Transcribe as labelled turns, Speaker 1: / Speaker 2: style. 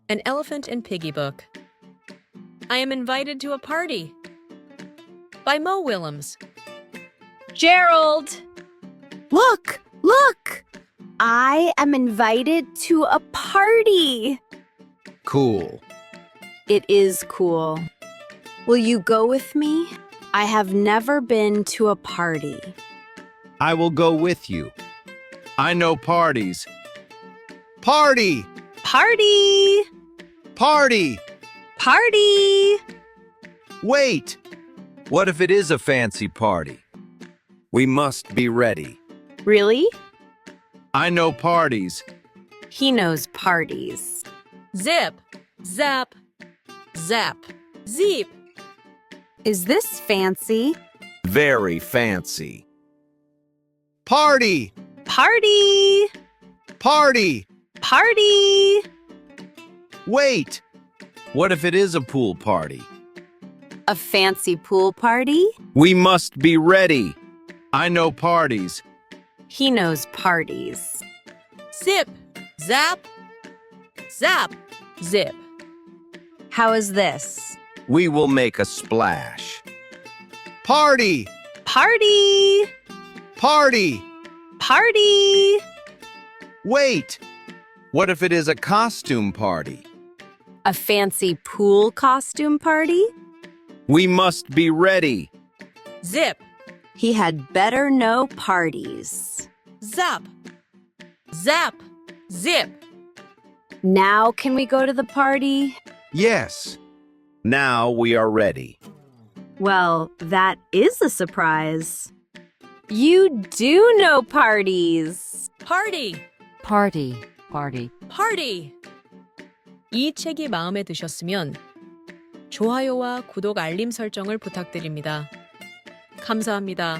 Speaker 1: An Elephant and Piggie book. I am invited to a party. By Mo Willems.
Speaker 2: Gerald!
Speaker 3: Look! Look! I am invited to a party.
Speaker 4: Cool.
Speaker 3: It is cool. Will you go with me? I have never been to a party.
Speaker 4: I will go with you. I know parties. Party!
Speaker 3: Party!
Speaker 4: Party!
Speaker 3: Party!
Speaker 4: Wait! What if it is a fancy party? We must be ready.
Speaker 3: Really?
Speaker 4: I know parties.
Speaker 3: He knows parties.
Speaker 1: Zip. Zap. Zap. Zeep.
Speaker 3: Is this fancy?
Speaker 4: Very fancy. Party!
Speaker 3: Party!
Speaker 4: Party!
Speaker 3: Party!
Speaker 4: Wait! What if it is a pool party?
Speaker 3: A fancy pool party?
Speaker 4: We must be ready. I know parties.
Speaker 3: He knows parties.
Speaker 1: Zip. Zap. Zap. Zip.
Speaker 3: How is this?
Speaker 4: We will make a splash. Party!
Speaker 3: Party!
Speaker 4: Party!
Speaker 3: Party!
Speaker 4: Wait! What if it is a costume party?
Speaker 3: A fancy pool costume party?
Speaker 4: We must be ready.
Speaker 1: Zip.
Speaker 3: He had better know parties.
Speaker 1: Zap. Zap. Zip.
Speaker 3: Now can we go to the party?
Speaker 4: Yes. Now we are ready.
Speaker 3: Well, that is a surprise. You do know parties.
Speaker 1: Party.
Speaker 2: Party. Party.
Speaker 1: Party. 이 책이 마음에 드셨으면 좋아요와 구독 알림 설정을 부탁드립니다. 감사합니다.